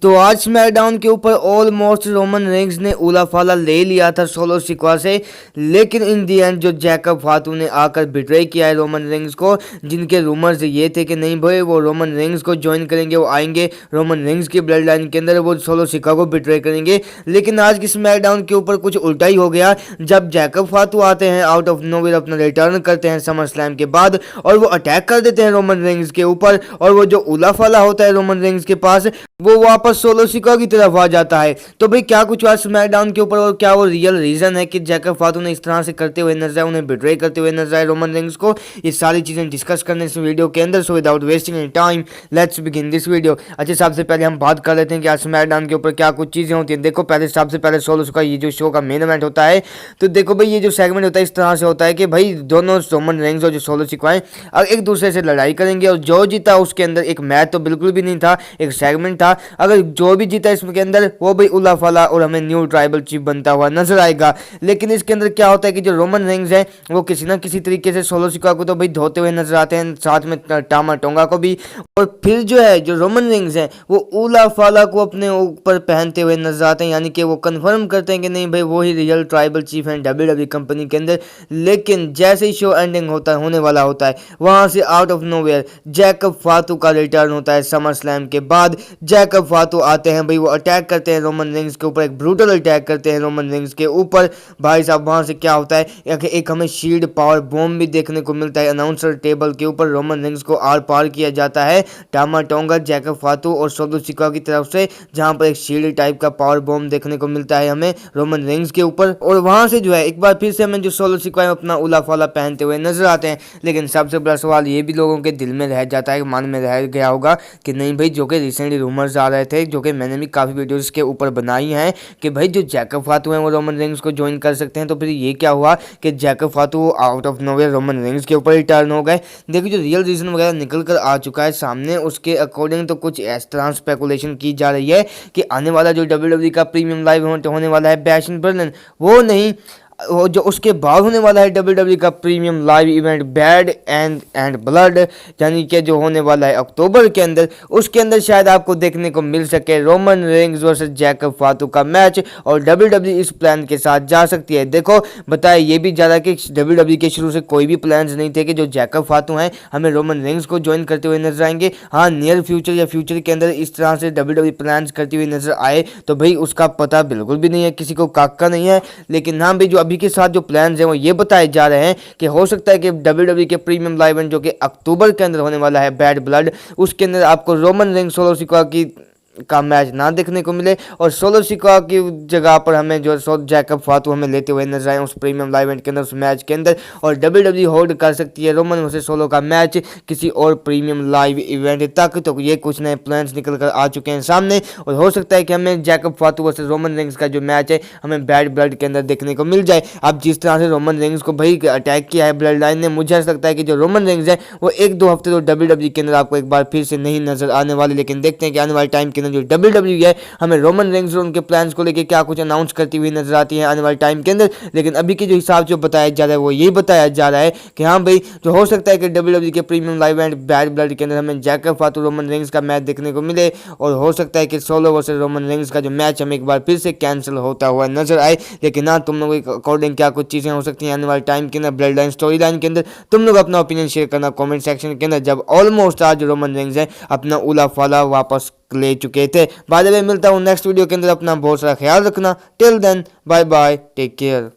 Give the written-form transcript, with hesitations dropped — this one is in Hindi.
तो आज स्मैकडाउन के ऊपर ऑलमोस्ट रोमन रेंग्स ने उला फाला ले लिया था सोलो सिक्वा से, लेकिन इन दी एंड जो जैकब फातू ने आकर बिट्रे किया है रोमन रेंग्स को, जिनके रूमर्स ये थे कि नहीं भाई वो रोमन रेंग्स को ज्वाइन करेंगे, वो आएंगे रोमन रेंग्स की ब्लड लाइन के अंदर, वो सोलो सिक्वा को बिट्रे करेंगे। लेकिन आज की स्मैकडाउन के ऊपर कुछ उल्टा ही हो गया, जब जैकब फातू आते हैं आउट ऑफ नोवेयर, अपना रिटर्न करते हैं समर स्लैम के बाद और वो अटैक कर देते हैं रोमन रेंग्स के ऊपर, और वो जो उला फाला होता है रोमन रेंग्स के पास वो वापस सोलो सिक्वा की तरफ आ जाता है। तो भाई क्या कुछ हुआ स्मैकडाउन के ऊपर और क्या वो रियल रीजन है कि जैकब फातू ने इस तरह से करते हुए नजर आए, उन्हें बिट्रे करते हुए नजर आए रोमन रेंग्स को, ये सारी चीजें डिस्कस करने इस वीडियो के अंदर। So without wasting any time let's begin this video. अच्छा, सबसे पहले हम बात कर लेते हैं कि आज स्मैकडाउन के ऊपर क्या कुछ चीजें होती हैं। देखो पहले सबसे पहले सोलो सिक्वा ये जो शो का मेन इवेंट होता है, तो देखो भाई ये जो सेगमेंट होता है इस तरह से होता है कि भाई दोनों रोमन रेंग्स और जो सोलो सिक्वा है और एक दूसरे से लड़ाई करेंगे, और जो जीता उसके अंदर एक मैच तो बिल्कुल भी नहीं था, एक सेगमेंट था, अगर जो भी जीता इसके अंदर वो भाई उला फाला और हमें न्यू ट्राइबल चीफ बनता हुआ नजर आएगा। लेकिन इसके अंदर क्या होता है कि जो रोमन रेंग्स हैं वो किसी ना किसी तरीके से सोलो सिक्वा को तो भाई धोते हुए नजर आते हैं, साथ में टामा टोंगा को भी, और फिर जो है जो रोमन रेंग्स हैं वो उला फाला को अपने ऊपर पहनते हुए नजर आते हैं, यानी कि वो कंफर्म करते हैं कि नहीं भाई वो ही रियल ट्राइबल चीफ हैं डब्ल्यूडब्ल्यूई कंपनी के अंदर। लेकिन जैसे ही शो एंडिंग होने वाला होता है, वहां से आउट ऑफ नोवेयर जैकब फातू का रिटर्न होता है समर स्लैम के बाद। जैकब फातू आते हैं भाई, वो अटैक करते हैं रोमन रेंग्स के ऊपर, एक ब्रूटल अटैक करते हैं रोमन रेंग्स के ऊपर। भाई साहब वहां से क्या होता है, एक हमें शील्ड पावर बॉम्ब भी देखने को मिलता है अनाउंसर टेबल के ऊपर, रोमन रेंग्स को आर पार किया जाता है टामा टोंगा, जैकब फातू और सोलो सिक्वा की तरफ से, जहां पर एक शील्ड टाइप का पावर बॉम्ब देखने को मिलता है हमें रोमन रेंग्स के ऊपर। और वहां से जो है एक बार फिर से हमें जो सोलो सिक्वा अपना उला फाला पहनते हुए नजर आते हैं। लेकिन सबसे बड़ा सवाल ये भी लोगों के दिल में रह जाता है, मन में रह गया होगा कि नहीं भाई, जो कि रिसेंटली रूमर्स आ रहे थे, जो कि मैंने भी काफ़ी वीडियोस के ऊपर बनाई हैं कि भाई जो जैकब फातू हैं वो रोमन रेंग्स को ज्वाइन कर सकते हैं, तो फिर ये क्या हुआ कि Jacob फातू out of nowhere Roman Reigns के ऊपर ही टर्न हो गए। देखिए जो रियल रीजन वगैरह निकल कर आ चुका है सामने, उसके अकॉर्डिंग तो कुछ इस तरह स्पेकुलेशन की जा रही है कि आने वाला जो डब्ल्यूडब्ल्यूई का प्रीमियम लाइव होने वाला है बैश इन बर्लिन, वो नहीं, जो उसके बाद होने वाला है डब्ल्यूडब्ल्यूई का premium live event bad and blood, यानी कि जो होने वाला है अक्टूबर के अंदर, उसके अंदर शायद आपको देखने को मिल सके रोमन रेंग्स वर्सेस जैकब फातू का मैच, और डब्ल्यूडब्ल्यूई इस प्लान के साथ जा सकती है। देखो बताया ये भी जा रहा है कि डब्ल्यूडब्ल्यूई के शुरू से कोई भी प्लान्स नहीं थे कि जो जैकब फातू हैं हमें रोमन रेंग्स को ज्वाइन करते हुए नजर आएंगे। हाँ, नियर फ्यूचर या फ्यूचर के अंदर इस तरह से डब्ल्यूडब्ल्यूई प्लान्स करती हुई नजर आए तो भाई उसका पता बिल्कुल भी नहीं है, किसी को काका नहीं है। लेकिन हाँ भाई जो अभी के साथ जो प्लान्स हैं वो ये बताए जा रहे हैं कि हो सकता है कि डब्ल्यूडब्ल्यूई के प्रीमियम लाइव इवेंट जो कि अक्टूबर के अंदर होने वाला है बैड ब्लड, उसके अंदर आपको रोमन रेंग्स सोलो सिक्वा का मैच ना देखने को मिले, और सोलो सिक्वा की जगह पर हमें जो जैकब फातू हमें लेते हुए नजर आए उस प्रीमियम लाइव इवेंट के अंदर, उस मैच के अंदर, और डब्ल्यूडब्ल्यूई होल्ड कर सकती है रोमन वर्सेस सोलो का मैच किसी और प्रीमियम लाइव इवेंट तक। तो ये कुछ नए प्लान्स निकल कर आ चुके हैं सामने, और हो सकता है कि हमें जैकब फातू वर्सेस रोमन रेंग्स का जो मैच है हमें बैड ब्लड के अंदर देखने को मिल जाए। अब जिस तरह से रोमन रेंग्स को भाई अटैक किया है ब्लड लाइन ने, मुझे ऐसा लगता है कि जो रोमन रेंग्स है वो एक दो हफ्ते तो डब्ल्यूडब्ल्यूई के अंदर आपको एक बार फिर से नहीं नजर आने वाले। लेकिन देखते हैं कि आने वाले टाइम के अंदर जो डब्ल्यूडब्ल्यूई है हमें रोमन रेंग्स और उनके प्लान्स को लेकर क्या कुछ अनाउंस करती हुई नजर आती है आने वाले टाइम के अंदर। लेकिन अभी के जो हिसाब जो बताया जा रहा है वो यही बताया जा रहा है कि हाँ भाई जो हो सकता है कि डब्ल्यूडब्ल्यूई के premium live event bad blood के अंदर हमें जैकब फातू रोमन रेंग्स का मैच देखने को मिले, और हो सकता है कि सोलो वर्सेस रोमन रेंग्स का जो मैच हमें एक बार फिर से कैंसिल होता हुआ नजर आए। लेकिन हाँ, तुम लोगों के अकॉर्डिंग क्या कुछ चीजें हो सकती हैं आने वाले टाइम के अंदर ब्लड लाइन स्टोरी लाइन के अंदर, तुम लोग अपना ओपिनियन शेयर करना कॉमेंट सेक्शन के अंदर, जब ऑलमोस्ट आज रोमन रेंग्स है अपना उला फाला वापस ले चुके थे। बाद में मिलता हूँ नेक्स्ट वीडियो के अंदर, अपना बहुत सारा ख्याल रखना। Till then bye bye, take care.